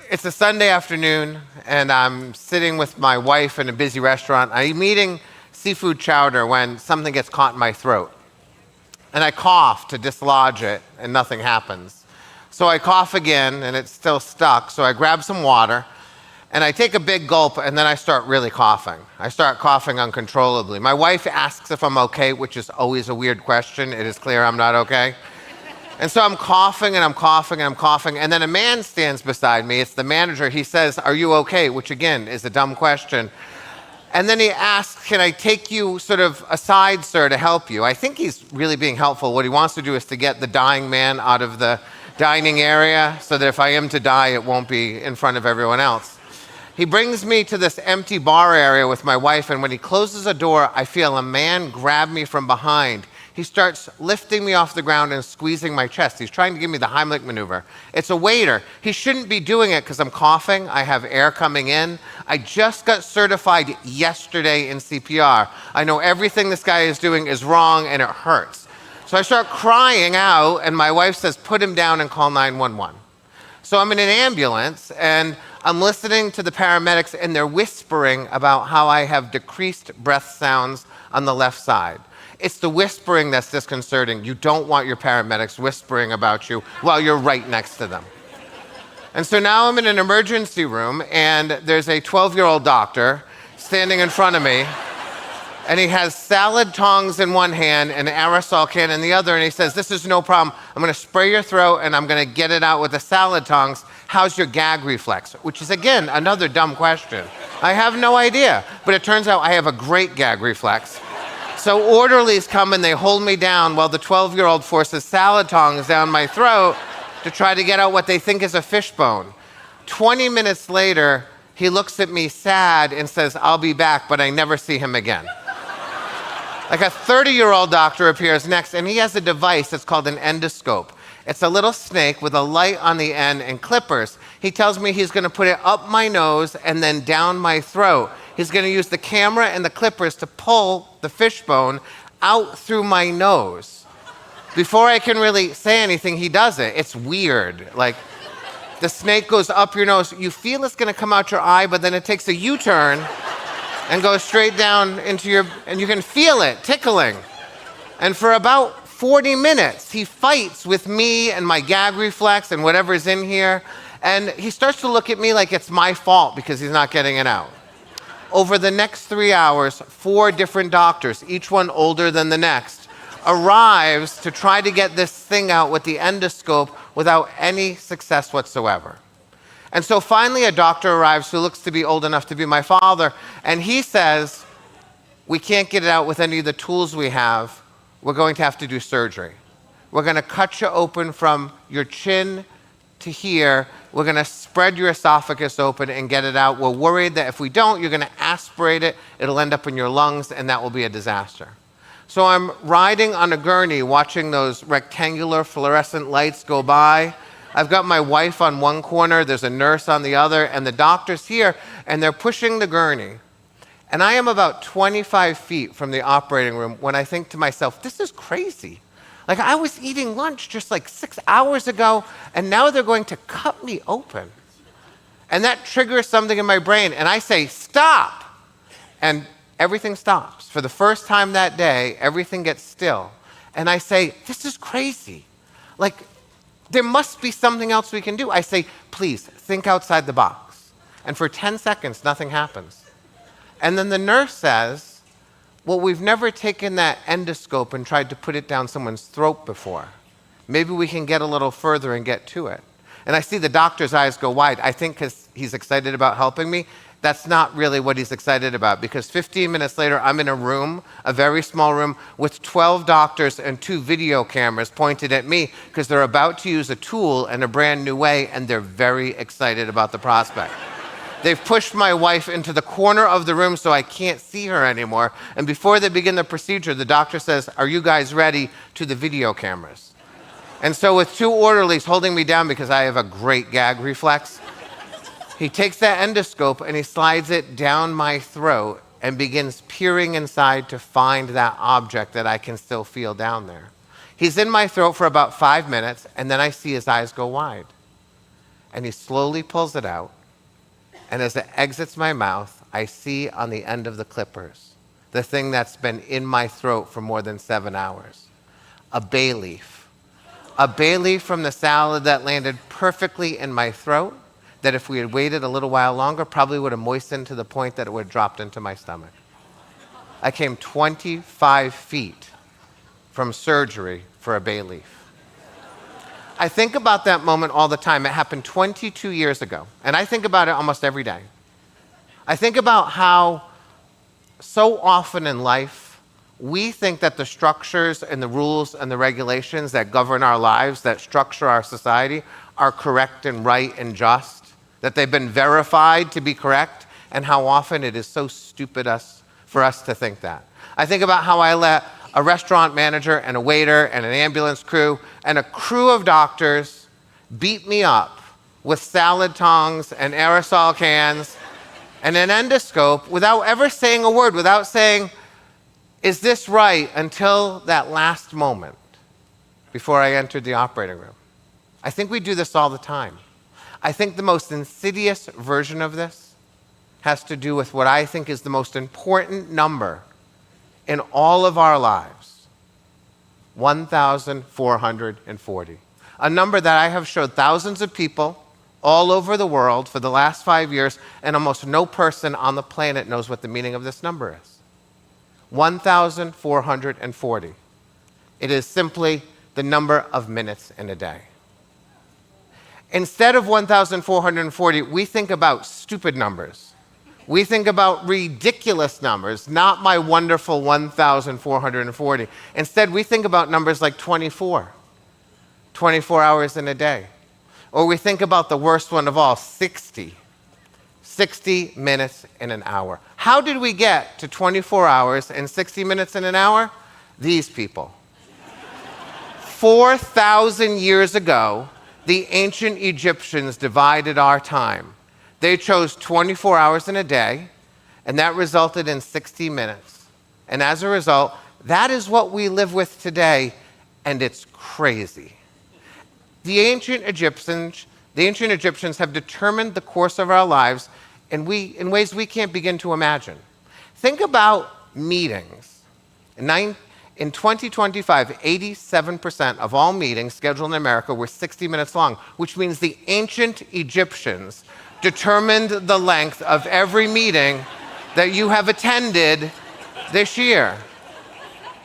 It's a Sunday afternoon, and I'm sitting with my wife in a busy restaurant. I'm eating seafood chowder when something gets caught in my throat. And I cough to dislodge it, and nothing happens. So I cough again, and it's still stuck. So I grab some water, and I take a big gulp, and then I start really coughing. I start coughing uncontrollably. My wife asks if I'm okay, which is always a weird question. It is clear I'm not okay. And so I'm coughing and I'm coughing and I'm coughing, and then a man stands beside me. It's the manager. He says, "Are you okay?" Which again is a dumb question. And then he asks, "Can I take you sort of aside, sir, to help you?" I think he's really being helpful. What he wants to do is to get the dying man out of the dining area so that if I am to die, it won't be in front of everyone else. He brings me to this empty bar area with my wife, and when he closes a door, I feel a man grab me from behind. He starts lifting me off the ground and squeezing my chest. He's trying to give me the Heimlich maneuver. It's a waiter. He shouldn't be doing it because I'm coughing. I have air coming in. I just got certified yesterday in CPR. I know everything this guy is doing is wrong and it hurts. So I start crying out, and my wife says, "Put him down and call 911. So I'm in an ambulance, and I'm listening to the paramedics, and they're whispering about how I have decreased breath sounds on the left side. It's the whispering that's disconcerting. You don't want your paramedics whispering about you while you're right next to them. And so now I'm in an emergency room, and there's a 12-year-old doctor standing in front of me, and he has salad tongs in one hand and an aerosol can in the other, and he says, "This is no problem. I'm going to spray your throat, and I'm going to get it out with the salad tongs. How's your gag reflex?" Which is, again, another dumb question. I have no idea, but it turns out I have a great gag reflex. So orderlies come and they hold me down while the 12-year-old forces salad tongs down my throat to try to get out what they think is a fish bone. 20 minutes later, he looks at me sad and says, "I'll be back," but I never see him again. Like a 30-year-old doctor appears next, and he has a device that's called an endoscope. It's a little snake with a light on the end and clippers. He tells me he's going to put it up my nose and then down my throat. He's going to use the camera and the clippers to pull the fishbone out through my nose. Before I can really say anything, he does it. It's weird. Like, the snake goes up your nose. You feel it's going to come out your eye, but then it takes a U-turn and goes straight down into your, and you can feel it tickling. And for about 40 minutes, he fights with me and my gag reflex and whatever's in here. And he starts to look at me like it's my fault because he's not getting it out. Over the next 3 hours, 4 different doctors, each one older than the next, arrives to try to get this thing out with the endoscope without any success whatsoever. And so finally a doctor arrives who looks to be old enough to be my father, and he says, "We can't get it out with any of the tools we have. We're going to have to do surgery. We're going to cut you open from your chin to here. We're going to spread your esophagus open and get it out. We're worried that if we don't, you're going to aspirate it. It'll end up in your lungs, and that will be a disaster." So I'm riding on a gurney watching those rectangular fluorescent lights go by. I've got my wife on one corner, there's a nurse on the other, and the doctor's here, and they're pushing the gurney. And I am about 25 feet from the operating room when I think to myself, this is crazy. Like, I was eating lunch just like 6 hours ago, and now they're going to cut me open. And that triggers something in my brain, and I say, "Stop!" And everything stops. For the first time that day, everything gets still. And I say, "This is crazy. Like, there must be something else we can do." I say, "Please, think outside the box." And for 10 seconds, nothing happens. And then the nurse says, "Well, we've never taken that endoscope and tried to put it down someone's throat before. Maybe we can get a little further and get to it." And I see the doctor's eyes go wide. I think because he's excited about helping me. That's not really what he's excited about, because 15 minutes later, I'm in a room, a very small room, with 12 doctors and 2 video cameras pointed at me because they're about to use a tool in a brand new way, and they're very excited about the prospect. They've pushed my wife into the corner of the room so I can't see her anymore. And before they begin the procedure, the doctor says, "Are you guys ready?" to the video cameras. And so with 2 orderlies holding me down because I have a great gag reflex, he takes that endoscope and he slides it down my throat and begins peering inside to find that object that I can still feel down there. He's in my throat for about 5 minutes, and then I see his eyes go wide. And he slowly pulls it out. And as it exits my mouth, I see on the end of the clippers, the thing that's been in my throat for more than 7 hours, a bay leaf. A bay leaf from the salad that landed perfectly in my throat, that if we had waited a little while longer, probably would have moistened to the point that it would have dropped into my stomach. I came 25 feet from surgery for a bay leaf. I think about that moment all the time. It happened 22 years ago, and I think about it almost every day. I think about how so often in life, we think that the structures and the rules and the regulations that govern our lives, that structure our society, are correct and right and just, that they've been verified to be correct, and how often it is so stupid for us to think that. I think about how I let a restaurant manager and a waiter and an ambulance crew and a crew of doctors beat me up with salad tongs and aerosol cans and an endoscope without ever saying a word, without saying, is this right, until that last moment before I entered the operating room. I think we do this all the time. I think the most insidious version of this has to do with what I think is the most important number in all of our lives, 1,440. A number that I have showed thousands of people all over the world for the last 5 years, and almost no person on the planet knows what the meaning of this number is. 1,440. It is simply the number of minutes in a day. Instead of 1,440, we think about stupid numbers. We think about ridiculous numbers, not my wonderful 1,440. Instead, we think about numbers like 24 hours in a day. Or we think about the worst one of all, 60 minutes in an hour. How did we get to 24 hours and 60 minutes in an hour? These people. 4,000 years ago, the ancient Egyptians divided our time. They chose 24 hours in a day, and that resulted in 60 minutes. And as a result, that is what we live with today, and it's crazy. The ancient Egyptians have determined the course of our lives in ways we can't begin to imagine. Think about meetings. In 2025, 87% of all meetings scheduled in America were 60 minutes long, which means the ancient Egyptians determined the length of every meeting that you have attended this year.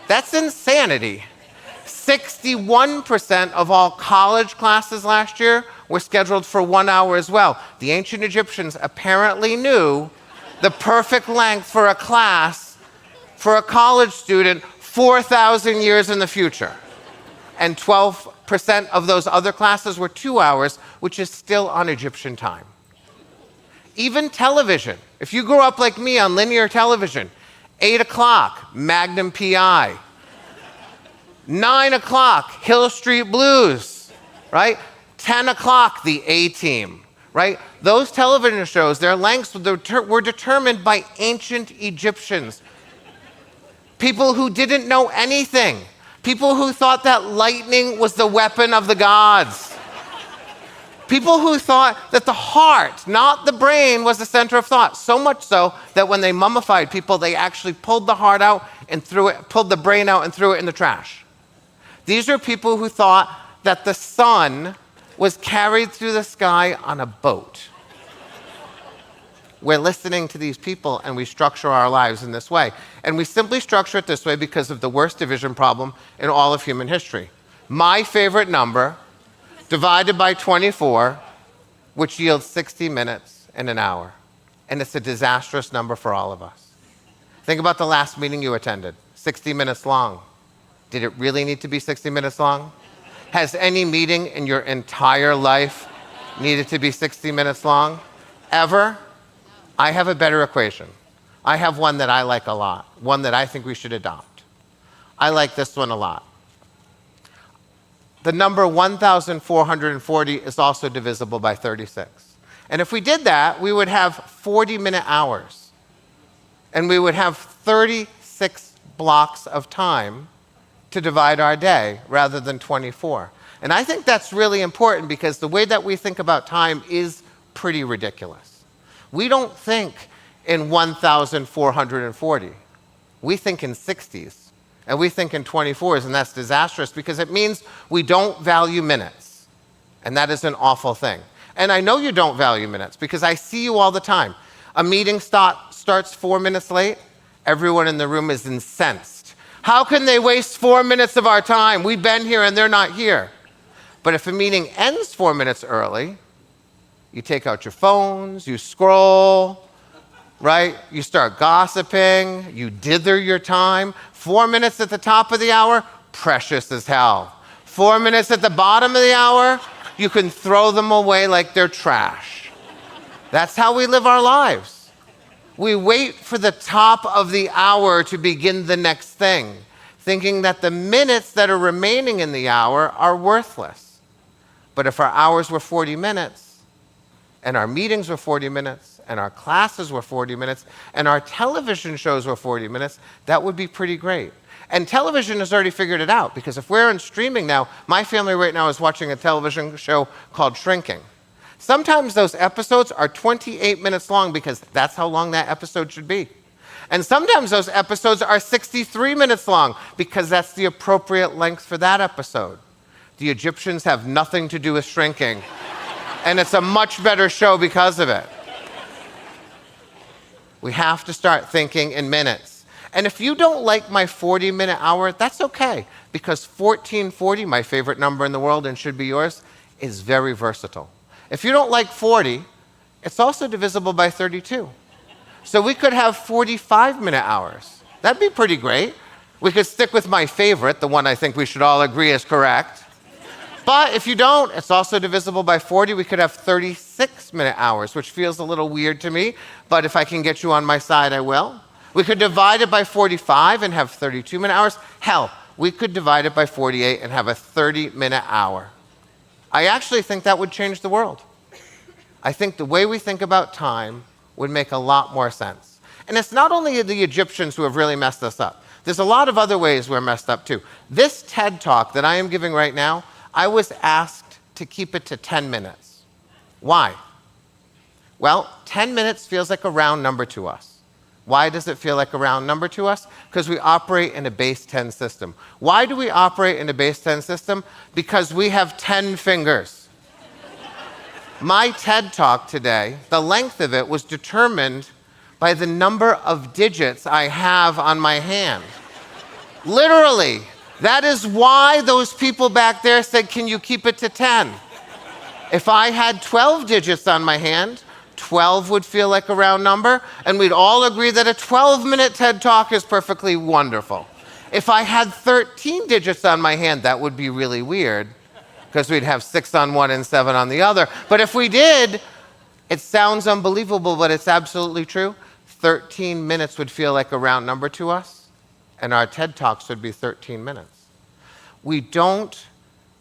That's insanity. 61% of all college classes last year were scheduled for 1 hour as well. The ancient Egyptians apparently knew the perfect length for a class for a college student 4,000 years in the future. And 12% of those other classes were 2 hours, which is still on Egyptian time. Even television. If you grew up like me on linear television, 8 o'clock, Magnum PI. 9 o'clock, Hill Street Blues, right? 10 o'clock, The A-Team, right? Those television shows, their lengths were determined by ancient Egyptians. People who didn't know anything. People who thought that lightning was the weapon of the gods. People who thought that the heart, not the brain, was the center of thought. So much so that when they mummified people, they actually pulled the heart out and pulled the brain out and threw it in the trash. These are people who thought that the sun was carried through the sky on a boat. We're listening to these people and we structure our lives in this way. And we simply structure it this way because of the worst division problem in all of human history. My favorite number divided by 24, which yields 60 minutes in an hour. And it's a disastrous number for all of us. Think about the last meeting you attended, 60 minutes long. Did it really need to be 60 minutes long? Has any meeting in your entire life needed to be 60 minutes long? Ever? I have a better equation. I have one that I like a lot, one that I think we should adopt. I like this one a lot. The number 1,440 is also divisible by 36. And if we did that, we would have 40-minute hours. And we would have 36 blocks of time to divide our day rather than 24. And I think that's really important because the way that we think about time is pretty ridiculous. We don't think in 1,440. We think in 60s, and we think in 24s, and that's disastrous because it means we don't value minutes, and that is an awful thing. And I know you don't value minutes because I see you all the time. A meeting starts 4 minutes late, everyone in the room is incensed. How can they waste 4 minutes of our time? We've been here and they're not here. But if a meeting ends 4 minutes early, you take out your phones, you scroll, right? You start gossiping, you dither your time. 4 minutes at the top of the hour, precious as hell. 4 minutes at the bottom of the hour, you can throw them away like they're trash. That's how we live our lives. We wait for the top of the hour to begin the next thing, thinking that the minutes that are remaining in the hour are worthless. But if our hours were 40 minutes, and our meetings were 40 minutes, and our classes were 40 minutes, and our television shows were 40 minutes, that would be pretty great. And television has already figured it out, because if we're on streaming now, my family right now is watching a television show called Shrinking. Sometimes those episodes are 28 minutes long because that's how long that episode should be. And sometimes those episodes are 63 minutes long because that's the appropriate length for that episode. The Egyptians have nothing to do with Shrinking, and it's a much better show because of it. We have to start thinking in minutes. And if you don't like my 40-minute hour, that's okay, because 1440, my favorite number in the world and should be yours, is very versatile. If you don't like 40, it's also divisible by 32. So we could have 45-minute hours. That'd be pretty great. We could stick with my favorite, the one I think we should all agree is correct. But if you don't, it's also divisible by 40. We could have 36-minute hours, which feels a little weird to me, but if I can get you on my side, I will. We could divide it by 45 and have 32-minute hours. Hell, we could divide it by 48 and have a 30-minute hour. I actually think that would change the world. I think the way we think about time would make a lot more sense. And it's not only the Egyptians who have really messed us up. There's a lot of other ways we're messed up too. This TED Talk that I am giving right now, I was asked to keep it to 10 minutes. Why? Well, 10 minutes feels like a round number to us. Why does it feel like a round number to us? Because we operate in a base 10 system. Why do we operate in a base 10 system? Because we have 10 fingers. My TED Talk today, the length of it was determined by the number of digits I have on my hand. Literally. That is why those people back there said, can you keep it to 10? If I had 12 digits on my hand, 12 would feel like a round number, and we'd all agree that a 12-minute TED Talk is perfectly wonderful. If I had 13 digits on my hand, that would be really weird, because we'd have 6 on one and 7 on the other. But if we did, it sounds unbelievable, but it's absolutely true. 13 minutes would feel like a round number to us, and our TED Talks would be 13 minutes. We don't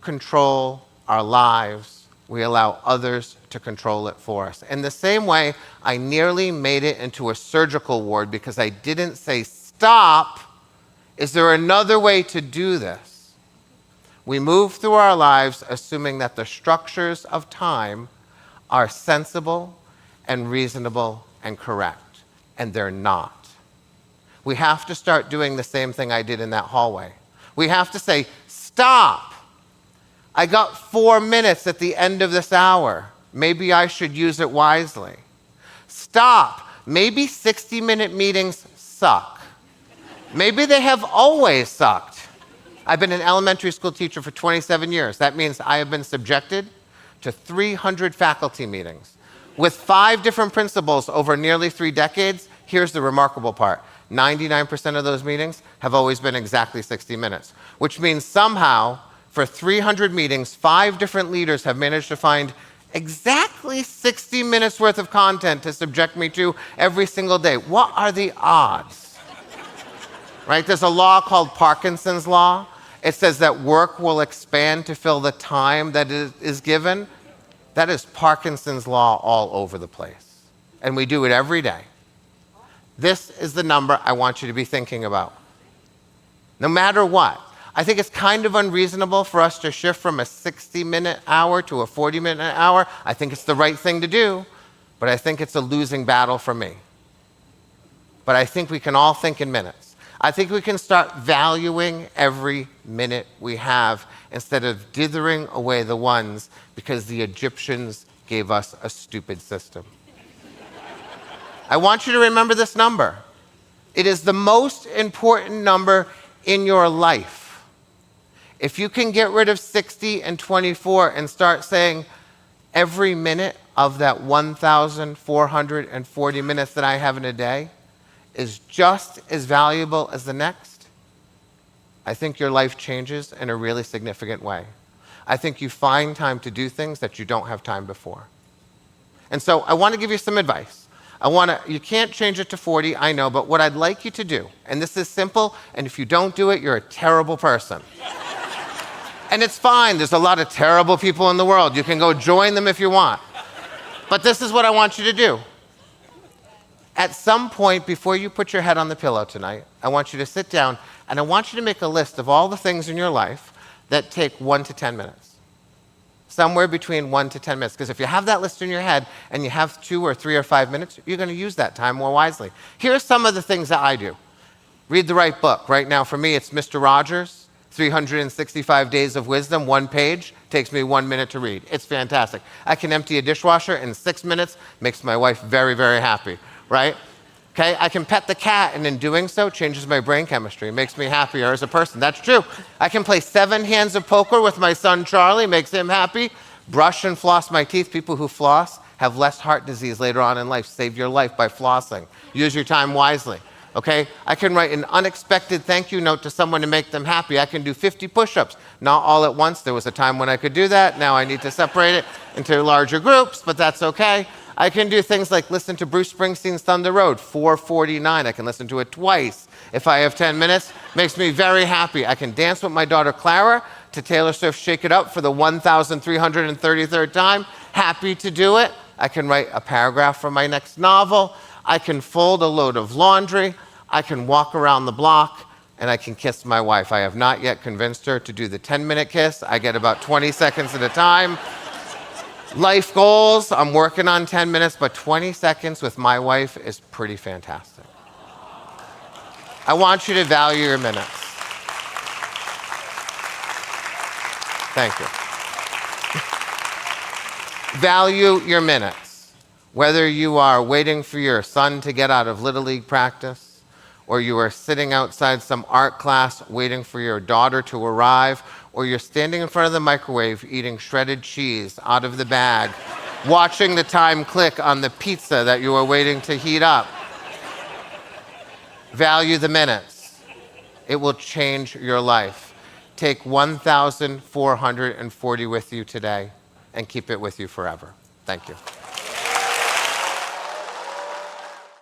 control our lives. We allow others to control it for us. In the same way, I nearly made it into a surgical ward because I didn't say, stop. Is there another way to do this? We move through our lives assuming that the structures of time are sensible and reasonable and correct, and they're not. We have to start doing the same thing I did in that hallway. We have to say, stop. I got 4 minutes at the end of this hour. Maybe I should use it wisely. Stop. Maybe 60-minute meetings suck. Maybe they have always sucked. I've been an elementary school teacher for 27 years. That means I have been subjected to 300 faculty meetings. With 5 different principals over nearly 3 decades, here's the remarkable part. 99% of those meetings have always been exactly 60 minutes, which means somehow for 300 meetings, 5 different leaders have managed to find exactly 60 minutes worth of content to subject me to every single day. What are the odds? Right? There's a law called Parkinson's Law. It says that work will expand to fill the time that is given. That is Parkinson's Law all over the place. And we do it every day. This is the number I want you to be thinking about. No matter what, I think it's kind of unreasonable for us to shift from a 60-minute hour to a 40-minute hour. I think it's the right thing to do, but I think it's a losing battle for me. But I think we can all think in minutes. I think we can start valuing every minute we have instead of dithering away the ones because the Egyptians gave us a stupid system. I want you to remember this number. It is the most important number in your life. If you can get rid of 60 and 24 and start saying, every minute of that 1,440 minutes that I have in a day is just as valuable as the next, I think your life changes in a really significant way. I think you find time to do things that you don't have time before. And so I want to give you some advice. You can't change it to 40, I know, but what I'd like you to do, and this is simple, and if you don't do it, you're a terrible person. And it's fine, there's a lot of terrible people in the world. You can go join them if you want. But this is what I want you to do. At some point before you put your head on the pillow tonight, I want you to sit down and I want you to make a list of all the things in your life that take 1 to 10 minutes. Somewhere between 1 to 10 minutes. Because if you have that list in your head and you have 2 or 3 or 5 minutes, you're going to use that time more wisely. Here are some of the things that I do. Read the right book. Right now for me, it's Mr. Rogers, 365 Days of Wisdom, 1 page. Takes me 1 minute to read. It's fantastic. I can empty a dishwasher in 6 minutes. Makes my wife very, very happy. Right? Okay, I can pet the cat, and in doing so, changes my brain chemistry, makes me happier as a person. That's true. I can play 7 hands of poker with my son Charlie, makes him happy. Brush and floss my teeth. People who floss have less heart disease later on in life. Save your life by flossing. Use your time wisely. Okay, I can write an unexpected thank you note to someone to make them happy. I can do 50 push-ups, not all at once. There was a time when I could do that. Now I need to separate it into larger groups, but that's okay. I can do things like listen to Bruce Springsteen's Thunder Road, 4:49. I can listen to it twice if I have 10 minutes. Makes me very happy. I can dance with my daughter Clara to Taylor Swift's Shake It Up for the 1,333rd time. Happy to do it. I can write a paragraph for my next novel. I can fold a load of laundry. I can walk around the block, and I can kiss my wife. I have not yet convinced her to do the 10-minute kiss. I get about 20 seconds at a time. Life goals, I'm working on 10 minutes, but 20 seconds with my wife is pretty fantastic. I want you to value your minutes. Thank you. Value your minutes. Whether you are waiting for your son to get out of Little League practice, or you are sitting outside some art class waiting for your daughter to arrive, or you're standing in front of the microwave eating shredded cheese out of the bag, watching the time click on the pizza that you are waiting to heat up. Value the minutes. It will change your life. Take 1,440 with you today and keep it with you forever. Thank you.